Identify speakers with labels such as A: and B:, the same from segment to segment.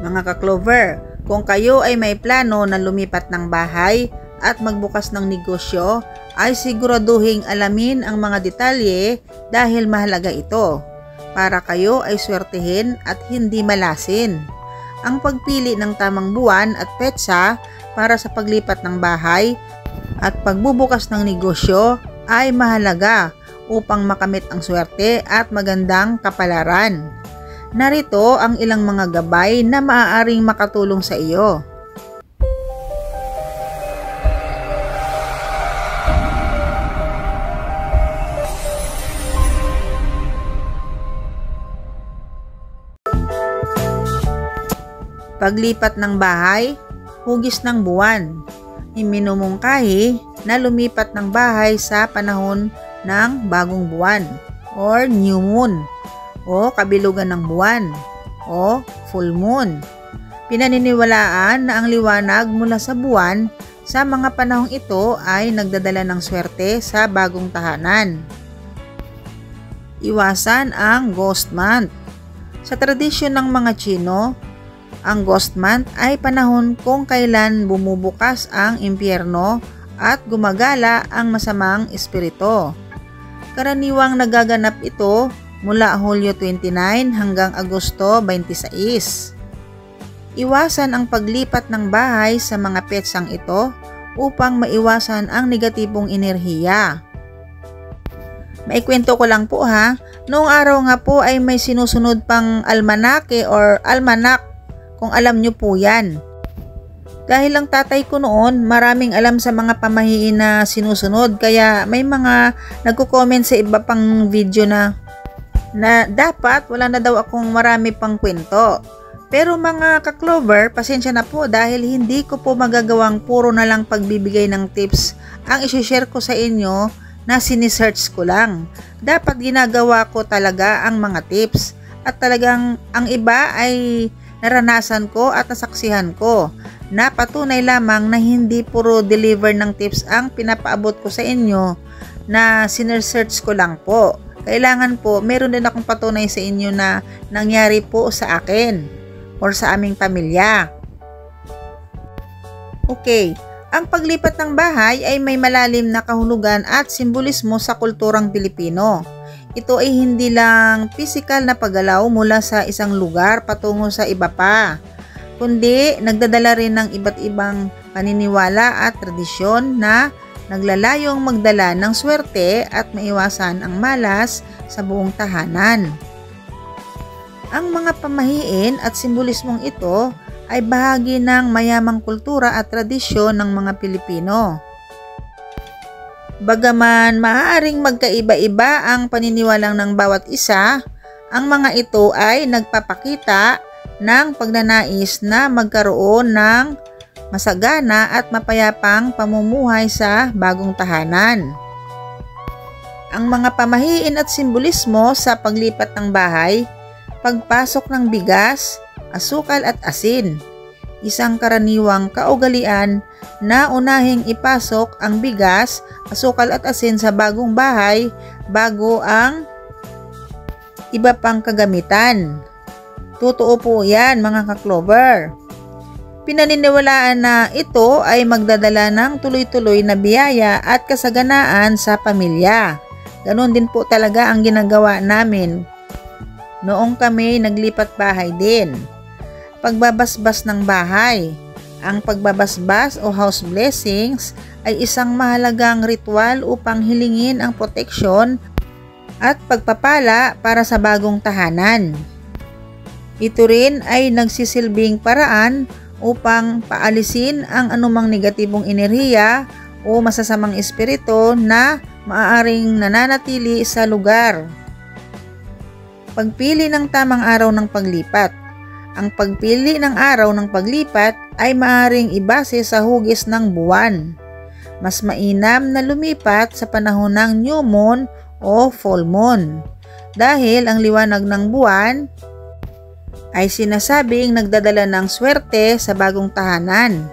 A: Mga ka-Clover, kung kayo ay may plano na lumipat ng bahay at magbukas ng negosyo, ay siguraduhing alamin ang mga detalye dahil mahalaga ito para kayo ay swertehin at hindi malasin. Ang pagpili ng tamang buwan at petsa para sa paglipat ng bahay at pagbubukas ng negosyo ay mahalaga upang makamit ang swerte at magandang kapalaran. Narito ang ilang mga gabay na maaaring makatulong sa iyo. Paglipat ng bahay, hugis ng buwan. Iminumungkahi na lumipat ng bahay sa panahon ng bagong buwan or new moon o kabilugan ng buwan o full moon. Pinaniniwalaan na ang liwanag mula sa buwan sa mga panahong ito ay nagdadala ng swerte sa bagong tahanan. Iwasan ang ghost month. Sa tradisyon ng mga Tsino, ang ghost month ay panahon kung kailan bumubukas ang impyerno at gumagala ang masamang espiritu. Karaniwang nagaganap ito mula Hulyo 29 hanggang Agosto 26. Iwasan ang paglipat ng bahay sa mga petsang ito upang maiwasan ang negatibong enerhiya. Maikwento ko lang po ha, noong araw nga po ay may sinusunod pang almanake or almanak, kung alam nyo po yan. Dahil ang tatay ko noon, maraming alam sa mga pamahiin na sinusunod, kaya may mga nagko-comment sa iba pang video na dapat wala na daw akong marami pang kwento. Pero mga ka-Clover, pasensya na po dahil hindi ko po magagawang puro na lang pagbibigay ng tips ang isi-share ko sa inyo na sinisearch ko lang. Dapat ginagawa ko talaga ang mga tips at talagang ang iba ay naranasan ko at nasaksihan ko na patunay lamang na hindi puro deliver ng tips ang pinapaabot ko sa inyo na sinesearch ko lang po. Kailangan po, meron din akong patunay sa inyo na nangyari po sa akin or sa aming pamilya. Okay, ang paglipat ng bahay ay may malalim na kahulugan at simbolismo sa kulturang Pilipino. Ito ay hindi lang physical na paggalaw mula sa isang lugar patungo sa iba pa, kundi nagdadala rin ng iba't ibang paniniwala at tradisyon na naglalayong magdala ng swerte at maiwasan ang malas sa buong tahanan. Ang mga pamahiin at simbolismong ito ay bahagi ng mayamang kultura at tradisyon ng mga Pilipino. Bagaman maaaring magkaiba-iba ang paniniwalang ng bawat isa, ang mga ito ay nagpapakita ng pagnanais na magkaroon ng masagana at mapayapang pamumuhay sa bagong tahanan. Ang mga pamahiin at simbolismo sa paglipat ng bahay, pagpasok ng bigas, asukal at asin. Isang karaniwang kaugalian na unahing ipasok ang bigas, asukal at asin sa bagong bahay bago ang iba pang kagamitan. Totoo po yan mga ka-Clover. Pinaniniwalaan na ito ay magdadala ng tuloy-tuloy na biyaya at kasaganaan sa pamilya. Ganon din po talaga ang ginagawa namin noong kami naglipat bahay din. Pagbabasbas ng bahay. Ang pagbabasbas o house blessings ay isang mahalagang ritual upang hilingin ang proteksyon at pagpapala para sa bagong tahanan. Ito rin ay nagsisilbing paraan upang paalisin ang anumang negatibong enerhiya o masasamang espiritu na maaaring nananatili sa lugar. Pagpili ng tamang araw ng paglipat. Ang pagpili ng araw ng paglipat ay maaaring ibase sa hugis ng buwan. Mas mainam na lumipat sa panahon ng new moon o full moon dahil ang liwanag ng buwan ay sinasabing nagdadala ng swerte sa bagong tahanan.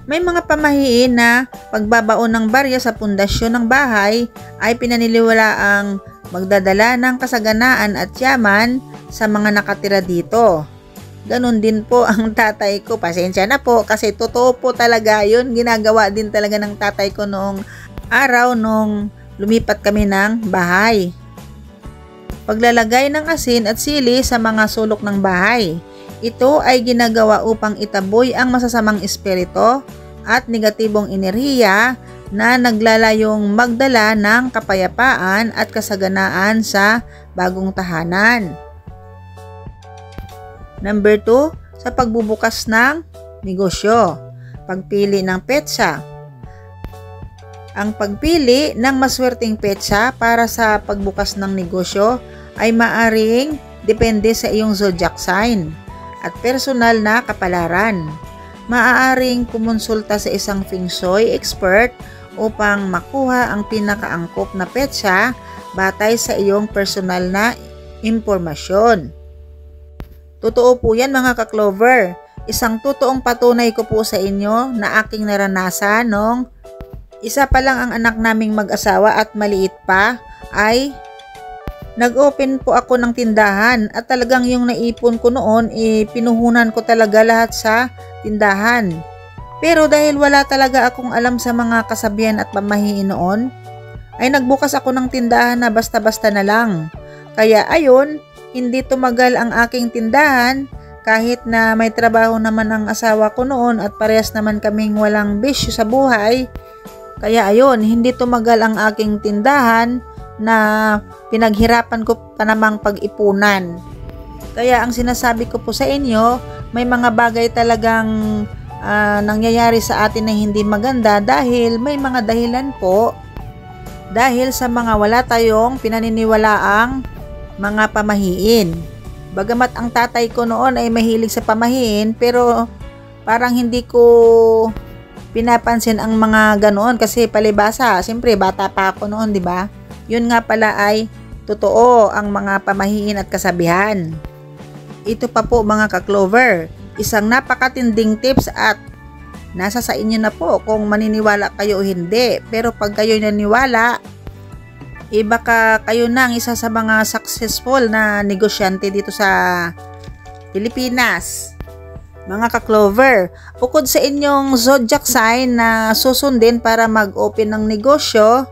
A: May mga pamahiin na pagbabaon ng barya sa pundasyon ng bahay ay pinaniniwalaang magdadala ng kasaganaan at yaman sa mga nakatira dito. Ganon din po ang tatay ko. Pasensya na po kasi totoo po talaga yun. Ginagawa din talaga ng tatay ko noong araw nung lumipat kami ng bahay. Paglalagay ng asin at sili sa mga sulok ng bahay. Ito ay ginagawa upang itaboy ang masasamang espiritu at negatibong enerhiya na naglalayong magdala ng kapayapaan at kasaganaan sa bagong tahanan. Number 2, sa pagbubukas ng negosyo. Pagpili ng petsa. Ang pagpili ng maswerteng petsa para sa pagbukas ng negosyo ay maaring depende sa iyong zodiac sign at personal na kapalaran. Maaaring kumonsulta sa isang feng shui expert upang makuha ang pinakaangkop na petsa batay sa iyong personal na impormasyon. Totoo po yan mga ka-Clover. Isang totoong patunay ko po sa inyo na aking naranasan nung isa pa lang ang anak naming mag-asawa at maliit pa ay nag-open po ako ng tindahan at talagang yung naipon ko noon pinuhunan ko talaga lahat sa tindahan. Pero dahil wala talaga akong alam sa mga kasabihan at pamahiin noon, ay nagbukas ako ng tindahan na basta-basta na lang. Kaya ayun, hindi tumagal ang aking tindahan kahit na may trabaho naman ang asawa ko noon at parehas naman kaming walang bisyo sa buhay. Kaya ayun, hindi tumagal ang aking tindahan na pinaghirapan ko pa namang pag-ipunan. Kaya ang sinasabi ko po sa inyo, may mga bagay talagang nangyayari sa atin na hindi maganda dahil may mga dahilan po. Dahil sa mga wala tayong pinaniniwalaang mga pamahiin. Bagamat ang tatay ko noon ay mahilig sa pamahiin, pero parang hindi ko pinapansin ang mga ganoon kasi palibasa. Siyempre, bata pa ako noon, di ba? Yun nga pala ay totoo ang mga pamahiin at kasabihan. Ito pa po mga ka-Clover, isang napakatinding tips at nasa sa inyo na po kung maniniwala kayo o hindi. Pero pag kayo naniwala, baka kayo na ang isa sa mga successful na negosyante dito sa Pilipinas. Mga ka-Clover, bukod sa inyong zodiac sign na susundin para mag-open ng negosyo,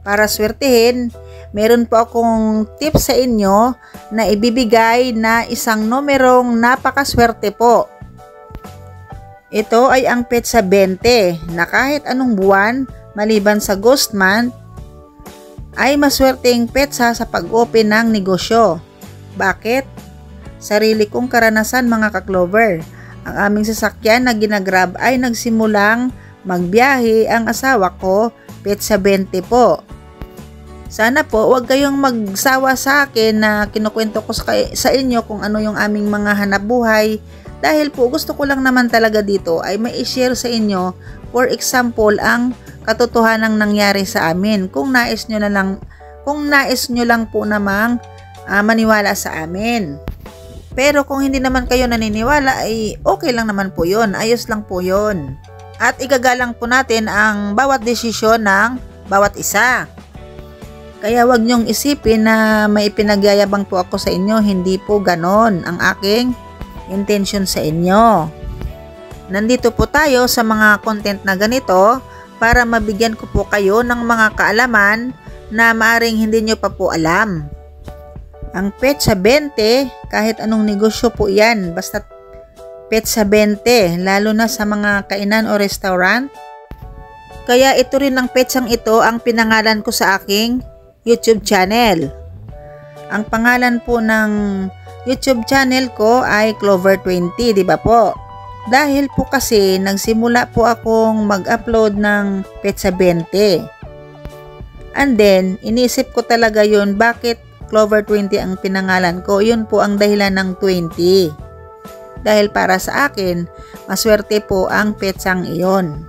A: para swertihin, meron po akong tips sa inyo na ibibigay na isang numerong napakaswerte po. Ito ay ang petsa 20 na kahit anong buwan maliban sa ghost month ay maswerteng petsa sa pag-open ng negosyo. Bakit? Sarili kong karanasan mga ka-Clover. Ang aming sasakyan na ginagrab ay nagsimulang magbiyahe ang asawa ko, petsa 20 po. Sana po wag kayong magsawa sa akin na kinukwento ko sa inyo kung ano yung aming mga hanap buhay dahil po gusto ko lang naman talaga dito ay may i-share sa inyo, for example, ang katotohanang nangyari sa amin kung nais nyo lang po namang maniwala sa amin. Pero kung hindi naman kayo naniniwala ay okay lang naman po yun, ayos lang po yun. At igagalang po natin ang bawat desisyon ng bawat isa. Kaya wag nyong isipin na may ipinagyayabang po ako sa inyo, hindi po ganon ang aking intention sa inyo. Nandito po tayo sa mga content na ganito para mabigyan ko po kayo ng mga kaalaman na maaring hindi nyo pa po alam. Ang petsa 20, kahit anong negosyo po yan, basta petsa 20, lalo na sa mga kainan o restaurant. Kaya ito rin ang petsang ito ang pinangalan ko sa aking YouTube channel. Ang pangalan po ng YouTube channel ko ay Clover20, di ba po? Dahil po kasi nagsimula po akong mag-upload ng petsa 20. And then, inisip ko talaga yun, bakit Clover20 ang pinangalan ko? Yun po ang dahilan ng 20. Dahil para sa akin, maswerte po ang petsang iyon.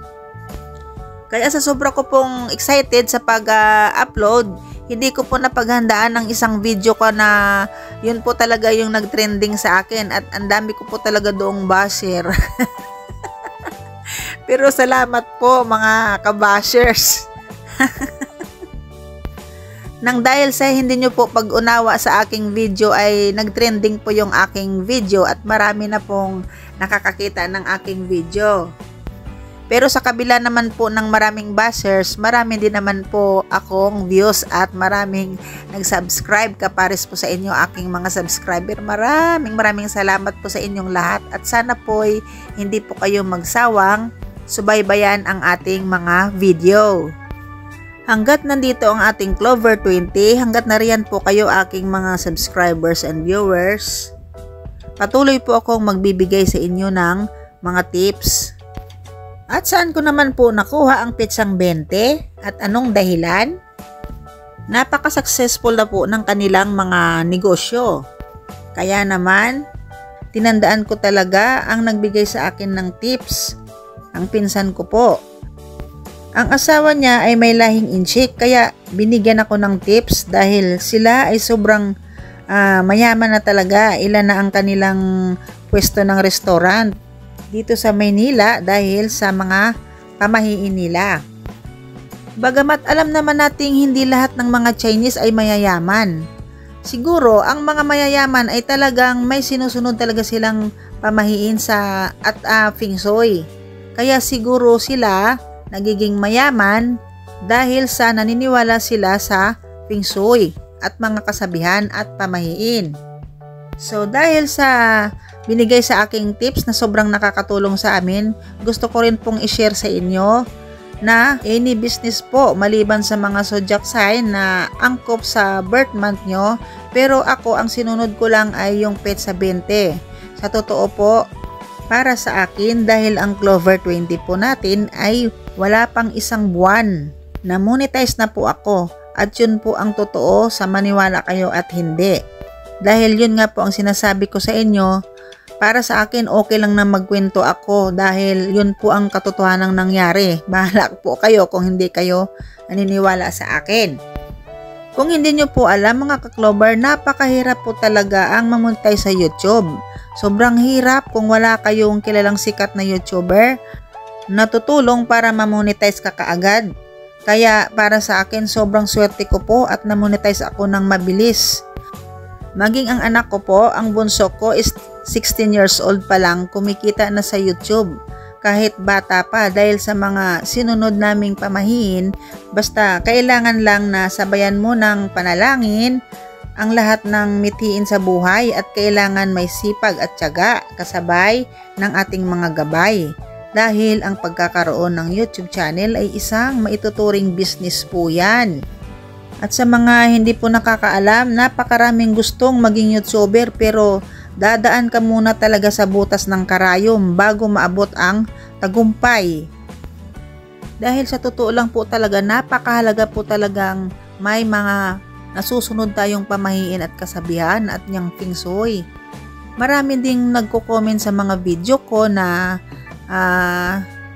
A: Kaya sa sobra ko pong excited sa pag-upload, hindi ko po napaghandaan ng isang video ko na yun po talaga yung nag-trending sa akin at ang dami ko po talaga doong basher. Pero salamat po mga kabashers. Nang dahil sa hindi nyo po pag-unawa sa aking video ay nag-trending po yung aking video at marami na pong nakakakita ng aking video. Pero sa kabila naman po ng maraming bashers, marami din naman po akong views at maraming nag-subscribe kapares po sa inyo aking mga subscriber. Maraming salamat po sa inyong lahat at sana po ay hindi po kayo magsawang subaybayan ang ating mga video. Hanggat nandito ang ating Clover 20, hanggat nariyan po kayo aking mga subscribers and viewers, patuloy po akong magbibigay sa inyo ng mga tips. At saan ko naman po nakuha ang petsang 20 at anong dahilan? Napaka-successful na po ng kanilang mga negosyo. Kaya naman, tinandaan ko talaga ang nagbigay sa akin ng tips, ang pinsan ko po. Ang asawa niya ay may lahing inchik kaya binigyan ako ng tips dahil sila ay sobrang mayaman na talaga. Ilan na ang kanilang pwesto ng restaurant dito sa Maynila dahil sa mga pamahiin nila. Bagamat alam naman nating hindi lahat ng mga Chinese ay mayayaman. Siguro ang mga mayayaman ay talagang may sinusunod talaga silang pamahiin sa Feng Shui. Kaya siguro sila nagiging mayaman dahil sa naniniwala sila sa Feng Shui at mga kasabihan at pamahiin. So dahil sa binigay sa aking tips na sobrang nakakatulong sa amin, gusto ko rin pong i-share sa inyo na any business po maliban sa mga zodiac sign na angkop sa birth month nyo, pero ako ang sinunod ko lang ay yung petsa 20. Sa totoo po, para sa akin dahil ang Clover 20 po natin ay wala pang isang buwan na monetize na po ako at yun po ang totoo sa maniwala kayo at hindi. Dahil yun nga po ang sinasabi ko sa inyo, para sa akin okay lang na magkwento ako dahil yun po ang katotohanang nangyari. Bahala po kayo kung hindi kayo naniniwala sa akin. Kung hindi nyo po alam mga ka-Clover, napakahirap po talaga ang mamonetize sa YouTube. Sobrang hirap kung wala kayong kilalang sikat na YouTuber na tutulong para mamonetize ka kaagad. Kaya para sa akin sobrang swerte ko po at namonetize ako ng mabilis. Maging ang anak ko po, ang bunso ko is 16 years old pa lang kumikita na sa YouTube. Kahit bata pa dahil sa mga sinunod naming pamahiin, basta kailangan lang na sabayan mo ng panalangin ang lahat ng mithiin sa buhay at kailangan may sipag at tiyaga kasabay ng ating mga gabay. Dahil ang pagkakaroon ng YouTube channel ay isang maituturing business po yan. At sa mga hindi po nakakaalam, napakaraming gustong maging YouTuber pero dadaan ka muna talaga sa butas ng karayom bago maabot ang tagumpay. Dahil sa totoo lang po talaga, napakahalaga po talagang may mga nasusunod tayong pamahiin at kasabihan at niyang Feng Shui. Marami ding nagko-comment sa mga video ko na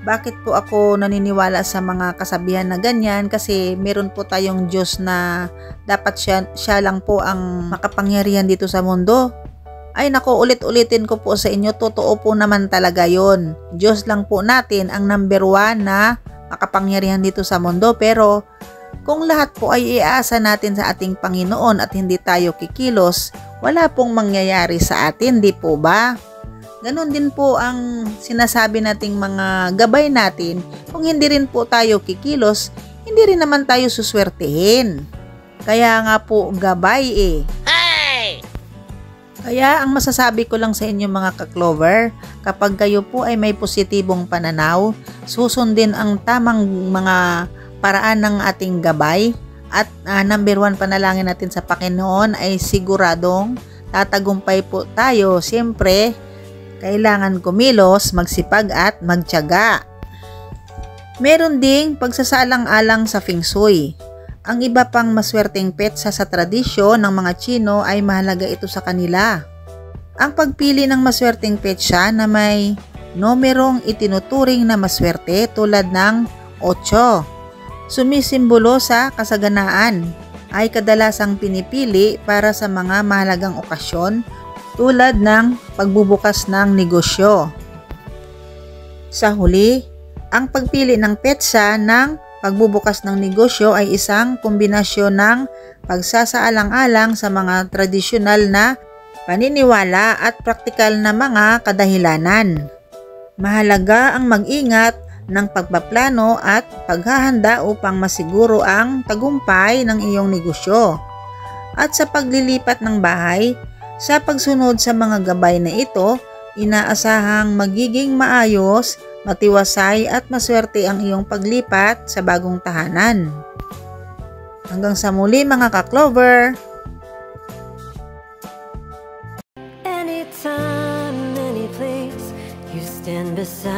A: bakit po ako naniniwala sa mga kasabihan na ganyan, kasi meron po tayong Diyos na dapat siya lang po ang makapangyarihan dito sa mundo. Ay nako, ulit-ulitin ko po sa inyo, totoo po naman talaga yon. Diyos lang po natin ang number 1 na makapangyarihan dito sa mundo, pero kung lahat po ay iaasa natin sa ating Panginoon at hindi tayo kikilos, wala pong mangyayari sa atin, di po ba? Ganon din po ang sinasabi nating mga gabay natin. Kung hindi rin po tayo kikilos, hindi rin naman tayo suswertehin. Kaya nga po gabay eh. Hey! Kaya ang masasabi ko lang sa inyo mga ka-Clover, kapag kayo po ay may positibong pananaw, susundin ang tamang mga paraan ng ating gabay at number 1 panalangin natin sa Panginoon ay siguradong tatagumpay po tayo. Siyempre, kailangan kumilos, magsipag at magtiyaga. Meron ding pagsasalang-alang sa Feng Shui. Ang iba pang maswerteng petsa sa tradisyon ng mga Chino ay mahalaga ito sa kanila. Ang pagpili ng maswerteng petsa na may numerong itinuturing na maswerte tulad ng 8, sumisimbolo sa kasaganaan, ay kadalasang pinipili para sa mga mahalagang okasyon tulad ng pagbubukas ng negosyo. Sa huli, ang pagpili ng petsa ng pagbubukas ng negosyo ay isang kombinasyon ng pagsasaalang-alang sa mga tradisyonal na paniniwala at praktikal na mga kadahilanan. Mahalaga ang mag-ingat ng pagpaplano at paghahanda upang masiguro ang tagumpay ng iyong negosyo. At sa paglilipat ng bahay, sa pagsunod sa mga gabay na ito, inaasahang magiging maayos, matiwasay at maswerte ang iyong paglipat sa bagong tahanan. Hanggang sa muli mga ka-Clover!
B: Anytime, any place, you stand beside